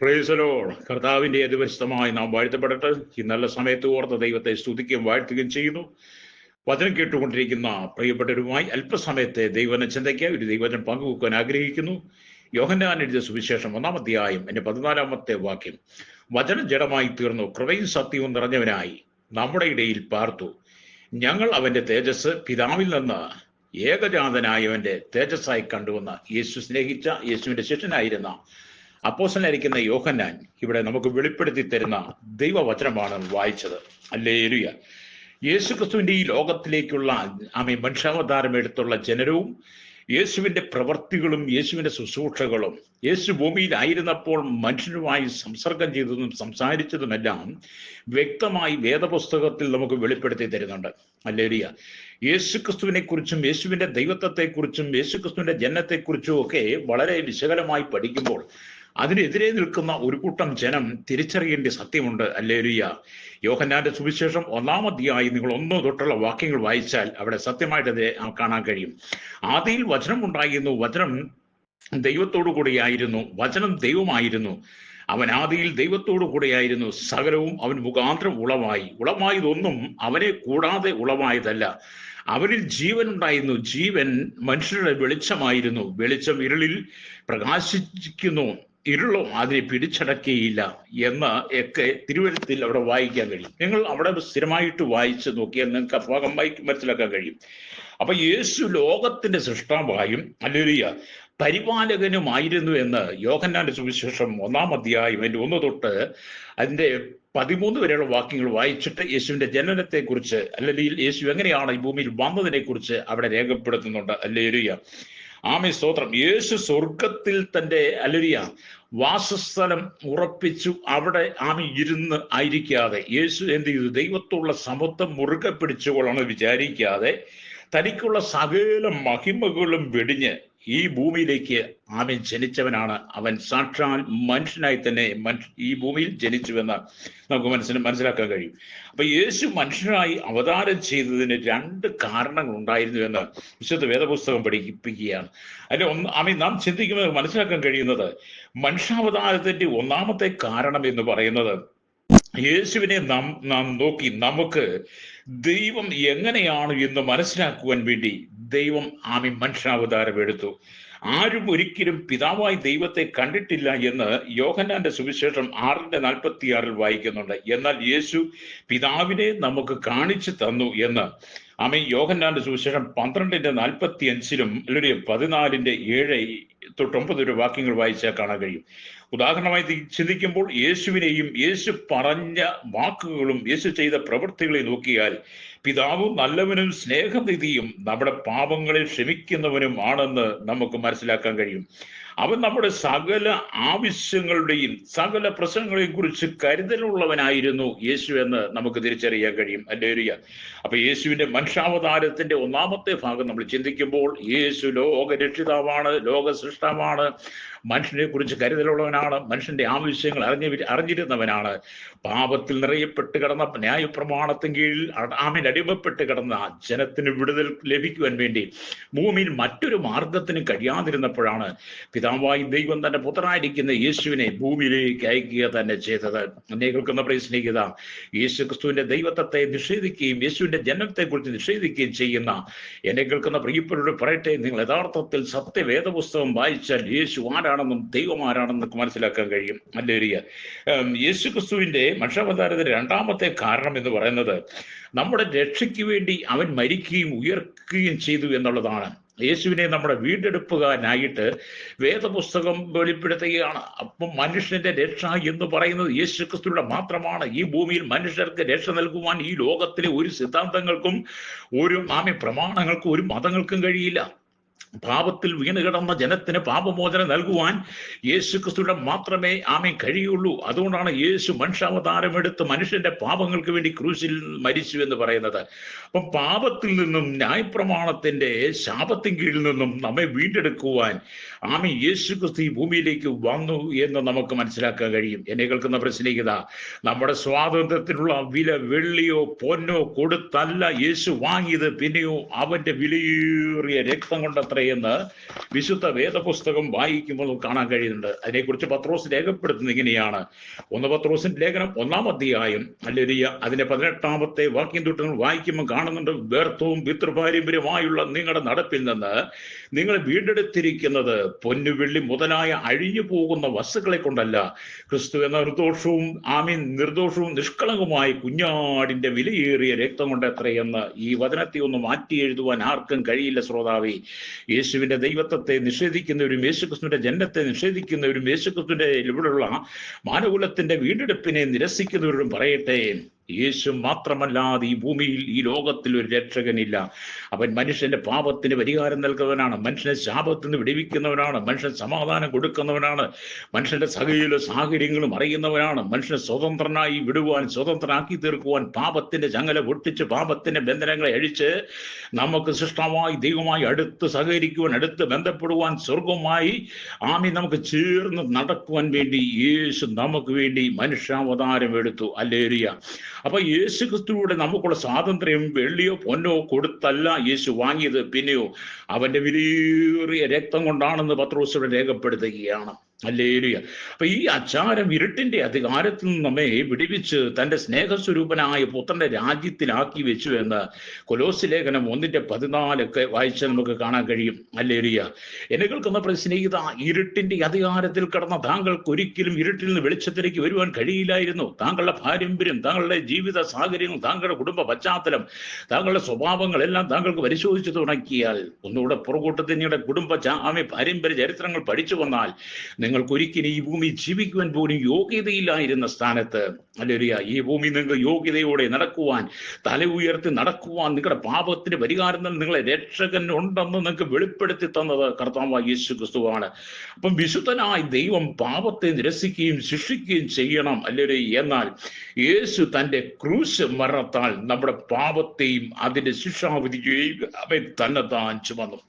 Praise the Lord. കർത്താവിന്റെ അതിപരിശുദ്ധമായി നാം വാഴ്ത്തപ്പെടട്ടെ. ഈ നല്ല സമയത്ത് ഓർത്ത ദൈവത്തെ സ്തുതിക്കുകയും വാഴ്ത്തുകയും ചെയ്യുന്നു. വചനം കേട്ടുകൊണ്ടിരിക്കുന്ന പ്രിയപ്പെട്ടവരുമായി അല്പസമയത്തെ ദൈവന ചിന്തയ്ക്ക് ഒരു ദൈവജനം പങ്കുവെക്കാൻ ആഗ്രഹിക്കുന്നു. യോഹന്നാൻ എഴുതിയ സുവിശേഷം 1-ാം അധ്യായം 14-ാമത്തെ വാക്യം. വചനം ജഡമായി തീർന്നു, കൃപയും സത്യവും നിറഞ്ഞവനായി നമ്മുടെ ഇടയിൽ പാർത്തു. ഞങ്ങൾ അവന്റെ തേജസ് പിതാവിൽ നിന്ന് ഏകജാതനായവന്റെ തേജസ്സായി കണ്ടുവന്ന യേശു സ്നേഹിച്ച യേശുവിന്റെ ശിഷ്യനായിരുന്ന അപ്പോസ്തലനായിരിക്കുന്ന യോഹന്നാൻ ഇവിടെ നമുക്ക് വെളിപ്പെടുത്തി തരുന്ന ദൈവവചനമാണ് വായിച്ചത്. ഹല്ലേലൂയ. യേശു ക്രിസ്തുവിന്റെ ഈ ലോകത്തിലേക്കുള്ള മനുഷ്യാവതാരം എടുത്തുള്ള ജനനവും യേശുവിന്റെ പ്രവർത്തികളും യേശുവിന്റെ ശുശ്രൂഷകളും യേശു ഭൂമിയിലായിരുന്നപ്പോൾ മനുഷ്യനുമായി സംസർഗം ചെയ്തതും സംസാരിച്ചതുമെല്ലാം വ്യക്തമായി വേദപുസ്തകത്തിൽ നമുക്ക് വെളിപ്പെടുത്തി തരുന്നുണ്ട്. ഹല്ലേലൂയ. യേശു ക്രിസ്തുവിനെ കുറിച്ചും യേശുവിന്റെ ദൈവത്വത്തെക്കുറിച്ചും യേശു ക്രിസ്തുവിന്റെ ജനനത്തെക്കുറിച്ചും ഒക്കെ വളരെ വിശകലമായി പഠിക്കുമ്പോൾ അതിനെതിരെ നിൽക്കുന്ന ഒരു കൂട്ടം ജനം തിരിച്ചറിയേണ്ട സത്യമുണ്ട്. ഹല്ലേലൂയ. യോഹന്നാന്റെ സുവിശേഷം 1-ാം അധ്യായം നിങ്ങൾ 1 തൊട്ടുള്ള വാക്യങ്ങൾ വായിച്ചാൽ അവിടെ സത്യമായിട്ട് അത് കാണാൻ കഴിയും. ആദിയിൽ വചനം ഉണ്ടായിരുന്നു, വചനം ദൈവത്തോടു കൂടിയായിരുന്നു, വചനം ദൈവമായിരുന്നു, അവൻ ആദിയിൽ ദൈവത്തോടു കൂടെയായിരുന്നു, സകലവും അവൻ മുഖാന്തരം ഉളവായതൊന്നും അവനെ കൂടാതെ ഉളവായതല്ല. അവനിൽ ജീവൻ ഉണ്ടായിരുന്നു, ജീവൻ മനുഷ്യരുടെ വെളിച്ചമായിരുന്നു, വെളിച്ചം ഇരുളിൽ പ്രകാശിക്കുന്നു, ഇരുളോ അതിനെ പിടിച്ചടക്കുകയില്ല എന്ന് ഒക്കെ തിരുവഴുത്തിൽ അവിടെ വായിക്കാൻ കഴിയും. നിങ്ങൾ അവിടെ സ്ഥിരമായിട്ട് വായിച്ച് നോക്കിയാൽ നിങ്ങൾക്ക് അഭാഗമായി മനസ്സിലാക്കാൻ കഴിയും. അപ്പൊ യേശു ലോകത്തിന്റെ സൃഷ്ടാവായും ഹല്ലേലൂയ പരിപാലകനുമായിരുന്നു എന്ന് യോഹന്നാന്റെ സുവിശേഷം 1-ാം അധ്യായം 1 തൊട്ട് അതിന്റെ 13 വരെയുള്ള വാക്യങ്ങൾ വായിച്ചിട്ട് യേശുവിന്റെ ജനനത്തെക്കുറിച്ച് അല്ലെങ്കിൽ യേശു എങ്ങനെയാണ് ഈ ഭൂമിയിൽ വന്നതിനെ കുറിച്ച് അവിടെ രേഖപ്പെടുത്തുന്നുണ്ട്. ഹല്ലേലൂയ. ആമേൻ, സ്തോത്രം. യേശു സ്വർഗത്തിൽ തന്റെ ഹല്ലേലൂയ വാസസ്ഥലം ഉറപ്പിച്ചു. അവിടെ ഇരുന്ന് ആയിരിക്കാതെ യേശു എന്ത് ചെയ്തു? ദൈവത്തുള്ള സമത്വം മുറുകെ പിടിച്ചുകൊള്ളണം വിചാരിക്കാതെ തനിക്കുള്ള സകല മഹിമകളും വെടിഞ്ഞ് ഈ ഭൂമിയിലേക്ക് ജനിച്ചവനാണ്. അവൻ സാക്ഷാൽ മനുഷ്യനായി തന്നെ ഈ ഭൂമിയിൽ ജനിച്ചുവെന്ന് നമുക്ക് മനസ്സിലാക്കാൻ കഴിയും. അപ്പൊ യേശു മനുഷ്യനായി അവതാരം ചെയ്തതിന് 2 കാരണങ്ങൾ ഉണ്ടായിരുന്നു എന്ന് വിശുദ്ധ വേദപുസ്തകം പഠിപ്പിക്കുകയാണ്. അതിൽ നാം ചിന്തിക്കുന്നത് മനസ്സിലാക്കാൻ കഴിയുന്നത് മനുഷ്യാവതാരത്തിന്റെ 1-ാമത്തെ കാരണം എന്ന് പറയുന്നത് യേശുവിനെ നാം നോക്കി നമുക്ക് ദൈവം എങ്ങനെയാണ് എന്ന് മനസ്സിലാക്കുവാൻ വേണ്ടി ദൈവം മനുഷ്യാവതാരം എടുത്തു. ആരും ഒരിക്കലും പിതാവായി ദൈവത്തെ കണ്ടിട്ടില്ല എന്ന് യോഹന്നാന്റെ സുവിശേഷം 6:46 വായിക്കുന്നുണ്ട്. എന്നാൽ യേശു പിതാവിനെ നമുക്ക് കാണിച്ചു തന്നു എന്ന് യോഹന്നാന്റെ സുവിശേഷം 12:45 അല്ലെങ്കിൽ 14:7-9 വാക്യങ്ങൾ വായിച്ചാൽ കാണാൻ കഴിയും. ഉദാഹരണമായി ചിന്തിക്കുമ്പോൾ യേശുവിനെയും യേശു പറഞ്ഞ വാക്കുകളും യേശു ചെയ്ത പ്രവൃത്തികളെ നോക്കിയാൽ പിതാവും നല്ലവനും സ്നേഹനിധിയും നമ്മുടെ പാപങ്ങളെ ക്ഷമിക്കുന്നവനും ആണെന്ന് നമുക്ക് മനസ്സിലാക്കാൻ കഴിയും. അവൻ നമ്മുടെ സകല ആവശ്യങ്ങളുടെയും സകല പ്രശ്നങ്ങളെയും കുറിച്ച് കരുതലുള്ളവനായിരുന്നു യേശു എന്ന് നമുക്ക് തിരിച്ചറിയാൻ കഴിയും. ഹല്ലേലൂയ. അപ്പൊ യേശുവിന്റെ മനുഷ്യാവതാരത്തിന്റെ 1-ാമത്തെ ഭാഗം നമ്മൾ ചിന്തിക്കുമ്പോൾ യേശു ലോകരക്ഷിതാവാണ്, ലോക സൃഷ്ടാവാണ്, മനുഷ്യനെ കുറിച്ച് കരുതലുള്ളവനാണ്, മനുഷ്യന്റെ ആവശ്യങ്ങൾ അറിഞ്ഞിരുന്നവനാണ്. പാപത്തിൽ നിറയപ്പെട്ട് കിടന്ന ന്യായപ്രമാണത്തിന് കീഴിൽ അടിമപ്പെട്ട് കിടന്ന ജനത്തിന് വിടുതൽ ലഭിക്കുവാൻ വേണ്ടി ഭൂമിയിൽ മറ്റൊരു മാർഗത്തിന് കഴിയാതിരുന്നപ്പോഴാണ് പിതാവായി ദൈവം തന്റെ പുത്രനായിരിക്കുന്ന യേശുവിനെ ഭൂമിയിലേക്ക് അയക്കുക തന്നെ ചെയ്തത്. എന്നെ കേൾക്കുന്ന പ്രിയ സ്നേഹിത, യേശു ക്രിസ്തുവിന്റെ ദൈവത്വത്തെ നിഷേധിക്കുകയും യേശുവിന്റെ ജനനത്തെക്കുറിച്ച് നിഷേധിക്കുകയും ചെയ്യുന്ന എന്നെ കേൾക്കുന്ന പ്രിയപ്പെട്ടവരോട് പറയട്ടെ, നിങ്ങൾ യഥാർത്ഥത്തിൽ സത്യവേദപുസ്തകം വായിച്ചാൽ യേശു ആരാണെന്നും ദൈവം ആരാണെന്നൊക്കെ മനസ്സിലാക്കാൻ കഴിയും. ഹല്ലേലൂയ. യേശു ക്രിസ്തുവിന്റെ മനുഷ്യാവതാരത്തിന്റെ 2-ാമത്തെ കാരണം എന്ന് പറയുന്നത് നമ്മുടെ രക്ഷയ്ക്ക് വേണ്ടി അവൻ മരിക്കുകയും ഉയർക്കുകയും ചെയ്തു എന്നുള്ളതാണ്. യേശുവിനെ നമ്മുടെ വീണ്ടെടുപ്പുകാരനായിട്ട് വേദപുസ്തകം വെളിപ്പെടുത്തുകയാണ്. അപ്പം മനുഷ്യന്റെ രക്ഷ എന്ന് പറയുന്നത് യേശു ക്രിസ്തുവിന്റെ മാത്രമാണ്. ഈ ഭൂമിയിൽ മനുഷ്യർക്ക് രക്ഷ നൽകുവാൻ ഈ ലോകത്തിലെ ഒരു സിദ്ധാന്തങ്ങൾക്കും ഒരു പ്രമാണങ്ങൾക്കും ഒരു മതങ്ങൾക്കും കഴിയില്ല. പാപത്തിൽ വീണ് കിടന്ന ജനത്തിന് പാപമോചനം നൽകുവാൻ യേശു ക്രിസ്തുവിന്റെ മാത്രമേ കഴിയുള്ളൂ. അതുകൊണ്ടാണ് യേശു മനുഷ്യാവതാരം എടുത്ത് മനുഷ്യന്റെ പാപങ്ങൾക്ക് വേണ്ടി ക്രൂശിൽ മരിച്ചു എന്ന് പറയുന്നത്. അപ്പം പാപത്തിൽ നിന്നും ന്യായപ്രമാണത്തിന്റെ ശാപത്തിൻ കീഴിൽ നിന്നും നമ്മെ വീണ്ടെടുക്കുവാൻ ആമീൻ, യേശു ക്രിസ്തു ഈ ഭൂമിയിലേക്ക് വന്നു എന്ന് നമുക്ക് മനസ്സിലാക്കാൻ കഴിയും. എന്നെ കേൾക്കുന്ന പ്രശ്നികത, നമ്മുടെ സ്വാതന്ത്ര്യത്തിനുള്ള വില വെള്ളിയോ പൊന്നോ കൊടുത്തല്ല യേശു വാങ്ങിയത്, പിന്നെയോ അവന്റെ വിലയേറിയ രക്തം കൊണ്ടത്രയെന്ന് വിശുദ്ധ വേദപുസ്തകം വായിക്കുമ്പോൾ കാണാൻ കഴിയുന്നുണ്ട്. അതിനെക്കുറിച്ച് പത്രോസ് രേഖപ്പെടുത്തുന്നത് ഇങ്ങനെയാണ്. 1 പത്രോസിന്റെ ലേഖനം 1-ാം അധ്യായം അതിന്റെ 18-ാമത്തെ വാക്യം തൊട്ട് നിങ്ങൾ വായിക്കുമ്പോൾ കാണുന്നുണ്ട്, വ്യർത്ഥവും പിതൃപാരമ്പര്യമായുള്ള നിങ്ങളുടെ നടപ്പിൽ നിന്ന് നിങ്ങൾ വീണ്ടെടുത്തിരിക്കുന്നത് പൊന്നു വെള്ളി മുതലായ അഴിഞ്ഞു പോകുന്ന വസ്തുക്കളെ കൊണ്ടല്ല, ക്രിസ്തു എന്ന നിർദോഷവും നിഷ്കളങ്കവുമായ കുഞ്ഞാടിന്റെ വിലയേറിയ രക്തം കൊണ്ട് എത്രയെന്ന് ഈ വചനത്തെ ഒന്ന് മാറ്റി എഴുതുവാൻ ആർക്കും കഴിയില്ല. ശ്രോതാവേ, യേശുവിന്റെ ദൈവത്വത്തെ നിഷേധിക്കുന്നവരും യേശുക്രിസ്തുവിന്റെ ജനനത്തെ നിഷേധിക്കുന്നവരും യേശുക്രിസ്തുവിന്റെ ഇവിടെയുള്ള മാനകുലത്തിന്റെ വീണ്ടെടുപ്പിനെ നിരസിക്കുന്നവരും പറയട്ടെ, യേശു മാത്രമല്ലാതെ ഈ ഭൂമിയിൽ ഈ ലോകത്തിൽ ഒരു രക്ഷകനില്ല. അവൻ മനുഷ്യന്റെ പാപത്തിന് പരിഹാരം നൽകുന്നവനാണ്, മനുഷ്യനെ ശാപത്തിൽ നിന്ന് വിടുവിക്കുന്നവനാണ്, മനുഷ്യൻ സമാധാനം കൊടുക്കുന്നവനാണ്, മനുഷ്യന്റെ സകല സാഹചര്യങ്ങളും അറിയുന്നവനാണ്, മനുഷ്യനെ സ്വതന്ത്രനായി വിടുവാൻ, സ്വതന്ത്രനാക്കി തീർക്കുവാൻ, പാപത്തിന്റെ ചങ്ങല പൊട്ടിച്ച് പാപത്തിന്റെ ബന്ധനങ്ങളെ അഴിച്ച് നമുക്ക് സൃഷ്ടമായി ദൈവമായി അടുത്ത് സഹകരിക്കുവാൻ, അടുത്ത് ബന്ധപ്പെടുവാൻ, സ്വർഗവുമായി നമുക്ക് ചേർന്ന് നടക്കുവാൻ വേണ്ടി യേശു നമുക്ക് വേണ്ടി മനുഷ്യാവതാരം എടുത്തു. ഹല്ലേലൂയ. അപ്പൊ യേശു ക്രിസ്തുവിലൂടെ നമുക്കുള്ള സ്വാതന്ത്ര്യം വെള്ളിയോ പൊന്നോ കൊടുത്തല്ല യേശു വാങ്ങിയത്, പിന്നെയോ അവന്റെ വിലയേറിയ രക്തം കൊണ്ടാണെന്ന് പത്രോസ് രേഖപ്പെടുത്തുകയാണ്. ഹല്ലേലൂയ. അപ്പൊ ഈ ആചാരം ഇരുട്ടിന്റെ അധികാരത്തിൽ നിന്ന് നമ്മെ വിടുവിച്ച് തന്റെ സ്നേഹസ്വരൂപനായ പുത്രന്റെ രാജ്യത്തിലാക്കി വെച്ചു എന്ന് കൊലോസ്യ ലേഖനം 1:14 വായിച്ചാൽ നമുക്ക് കാണാൻ കഴിയും. ഹല്ലേലൂയ. എന്നെ കേൾക്കുന്ന സ്നേഹിത, ഇരുട്ടിന്റെ അധികാരത്തിൽ കിടന്ന താങ്കൾക്ക് ഒരിക്കലും ഇരുട്ടിൽ നിന്ന് വെളിച്ചത്തിലേക്ക് വരുവാൻ കഴിയില്ലായിരുന്നു. താങ്കളുടെ പാരമ്പര്യം, താങ്കളുടെ ജീവിത സാഹചര്യങ്ങൾ, താങ്കളുടെ കുടുംബ പശ്ചാത്തലം, താങ്കളുടെ സ്വഭാവങ്ങളെല്ലാം താങ്കൾക്ക് പരിശോധിച്ചു തുടങ്ങിയാൽ, ഒന്നുകൂടെ പുറകോട്ട് നിങ്ങളുടെ കുടുംബ പാരമ്പര്യ ചരിത്രങ്ങൾ പഠിച്ചു വന്നാൽ നിങ്ങൾക്ക് ഒരിക്കലും ഈ ഭൂമി ജീവിക്കുവാൻ പോലും യോഗ്യതയില്ലായിരുന്ന സ്ഥാനത്ത്, ഹല്ലേലൂയ, ഈ ഭൂമി നിങ്ങൾക്ക് യോഗ്യതയോടെ നടക്കുവാൻ, തല ഉയർത്തി നടക്കുവാൻ, നിങ്ങളുടെ പാപത്തിന് പരിഹാരം നിങ്ങളെ രക്ഷകൻ ഉണ്ടെന്ന് നിങ്ങൾക്ക് വെളിപ്പെടുത്തി തന്നത് കർത്താവായ യേശു ക്രിസ്തുവാണ്. അപ്പം വിശുദ്ധനായ ദൈവം പാപത്തെ നിരസിക്കുകയും ശിക്ഷിക്കുകയും ചെയ്യണം, ഹല്ലേലൂയ. എന്നാൽ യേശു തന്റെ ക്രൂശ് മരണത്താൽ നമ്മുടെ പാപത്തെയും അതിന്റെ ശിക്ഷാവിധിയെയും അവൻ തന്നെത്താൻ ചുമന്നു.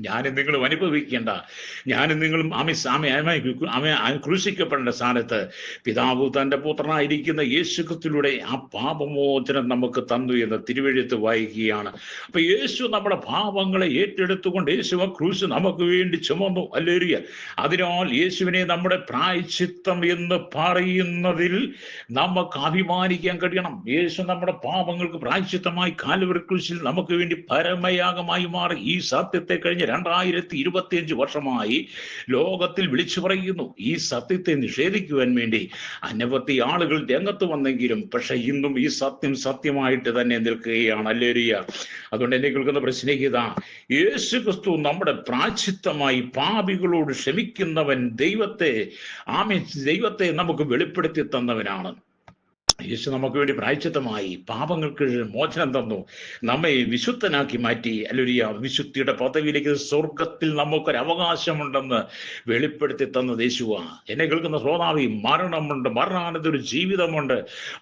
ഞാനും നിങ്ങളും അനുഭവിക്കേണ്ട, ഞാനും നിങ്ങളും ക്രൂശിക്കപ്പെടേണ്ട സ്ഥാനത്ത് പിതാവ് തന്റെ പുത്രനായിരിക്കുന്ന യേശുക്രിസ്തുവിലൂടെ ആ പാപമോചനം നമുക്ക് തന്നു എന്ന് തിരുവെഴുത്ത് വായിക്കുകയാണ്. അപ്പൊ യേശു നമ്മുടെ പാപങ്ങളെ ഏറ്റെടുത്തുകൊണ്ട് യേശു ആ ക്രൂശ് നമുക്ക് വേണ്ടി ചുമന്നു. ഹല്ലേലൂയ. അതിനാൽ യേശുവിനെ നമ്മുടെ പ്രായശ്ചിത്തം എന്ന് പറയുന്നതിൽ നമുക്ക് അഭിമാനിക്കാൻ കഴിയണം. യേശു നമ്മുടെ പാപങ്ങൾക്ക് പ്രായശ്ചിത്തമായി കാൽവരി ക്രൂശിൽ നമുക്ക് വേണ്ടി പരമയാഗമായി മാറി. ഈ സത്യത്തെ കഴിഞ്ഞ 2025 വർഷമായി ലോകത്തിൽ വിളിച്ചു പറയുന്നു. ഈ സത്യത്തെ നിഷേധിക്കുവാൻ വേണ്ടി അനവധി ആളുകൾ രംഗത്ത് വന്നെങ്കിലും പക്ഷെ ഇന്നും ഈ സത്യം സത്യമായിട്ട് തന്നെ നിൽക്കുകയാണ്. ഹല്ലേലൂയ. അതുകൊണ്ട് എന്നെ കേൾക്കുന്ന പ്രശ്നികത, യേശു ക്രിസ്തു നമ്മുടെ പ്രായശ്ചിത്തമായി പാപികളോട് ക്ഷമിക്കുന്നവൻ, ദൈവത്തെ നമുക്ക് വെളിപ്പെടുത്തി തന്നവനാണ്. യേശു നമുക്ക് വേണ്ടി പ്രായശ്ചിത്തമായി പാപങ്ങൾക്ക് മോചനം തന്നു, നമ്മെ വിശുദ്ധനാക്കി മാറ്റി. ഹല്ലേലൂയ. വിശുദ്ധിയുടെ പദവിയിലേക്ക് സ്വർഗത്തിൽ നമുക്കൊരു അവകാശമുണ്ടെന്ന് വെളിപ്പെടുത്തി തന്നത് യേശുവാണ്. എന്നെ കേൾക്കുന്ന ശ്രോതാവി, മരണമുണ്ട്, മരണാനന്തര ഒരു ജീവിതമുണ്ട്.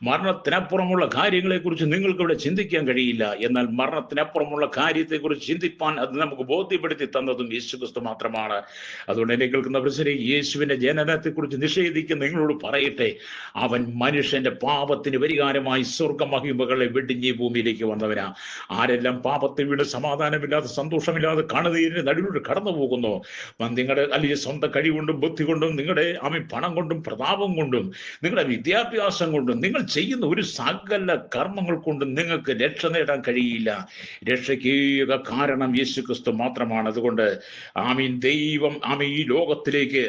മരണത്തിനപ്പുറമുള്ള കാര്യങ്ങളെക്കുറിച്ച് നിങ്ങൾക്ക് ഇവിടെ ചിന്തിക്കാൻ കഴിയില്ല. എന്നാൽ മരണത്തിനപ്പുറമുള്ള കാര്യത്തെക്കുറിച്ച് ചിന്തിപ്പാൻ അത് നമുക്ക് ബോധ്യപ്പെടുത്തി തന്നതും യേശു ക്രിസ്തു മാത്രമാണ്. അതുകൊണ്ട് എന്നെ കേൾക്കുന്ന പ്രശ്നം, യേശുവിന്റെ ജനനത്തെക്കുറിച്ച് നിഷേധിക്കുന്ന നിങ്ങളോട് പറയട്ടെ, അവൻ മനുഷ്യന്റെ പാപത്തിന് പരിഹാരമായി സ്വർഗമഹിമകളെ വെടിഞ്ഞ് ഭൂമിയിലേക്ക് വന്നവനാ. ആരെല്ലാം പാപത്തിൽ വീണ് സമാധാനമില്ലാതെ സന്തോഷമില്ലാതെ കണ്ണുനീരിന് നടുവിലൂടെ കടന്നു പോകുന്നു, നിങ്ങളുടെ അല്ലെങ്കിൽ സ്വന്തം കഴിവുകൊണ്ടും ബുദ്ധി കൊണ്ടും നിങ്ങളുടെ പണം കൊണ്ടും പ്രതാപം കൊണ്ടും നിങ്ങളുടെ വിദ്യാഭ്യാസം കൊണ്ടും നിങ്ങൾ ചെയ്യുന്ന ഒരു സകല കർമ്മങ്ങൾ കൊണ്ടും നിങ്ങൾക്ക് രക്ഷ നേടാൻ കഴിയില്ല. രക്ഷയ്ക്ക് കാരണം യേശു ക്രിസ്തു മാത്രമാണ്. അതുകൊണ്ട് ദൈവം ഈ ലോകത്തിലേക്ക്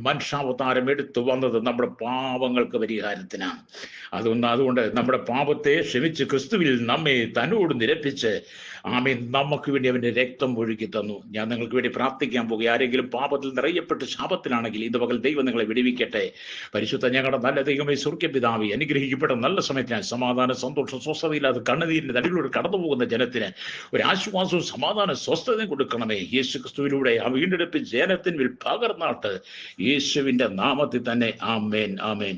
മനുഷ്യാവതാരം എടുത്തു വന്നത് നമ്മുടെ പാപങ്ങൾക്ക് പരിഹാരത്തിനാണ്. അതുകൊണ്ട് നമ്മുടെ പാപത്തെ ക്ഷമിച്ച് ക്രിസ്തുവിൽ നമ്മെ തന്നോട് നിരപ്പിച്ച് നമുക്ക് വേണ്ടി അവന്റെ രക്തം ഒഴുക്കി തന്നു. ഞാൻ നിങ്ങൾക്ക് വേണ്ടി പ്രാർത്ഥിക്കാൻ പോകുക. ആരെങ്കിലും പാപത്തിൽ നിറയപ്പെട്ട് ശാപത്തിലാണെങ്കിൽ ഇത് പകൽ ദൈവം നിങ്ങളെ വിടുവിക്കട്ടെ. പരിശുദ്ധ ഞങ്ങളുടെ നല്ല ദൈവമേ, സ്വർഗ്ഗപിതാവേ, അനുഗ്രഹിക്കപ്പെട്ട നല്ല സമയത്തിന് സമാധാനം, സന്തോഷം, സ്വസ്ഥതയില്ലാതെ കണ്ണുനീരിന്റെ നടുവിലൂടെ കടന്നു പോകുന്ന ജനത്തിന് ഒരു ആശ്വാസവും സമാധാനം, സ്വസ്ഥതയും കൊടുക്കണമേ. യേശു ക്രിസ്തുവിലൂടെ ആ വീണ്ടെടുപ്പ് ജനത്തിന്മേൽ പകർന്നാട്ട് യേശുവിന്റെ നാമത്തിൽ തന്നെ. ആമേൻ, ആമേൻ.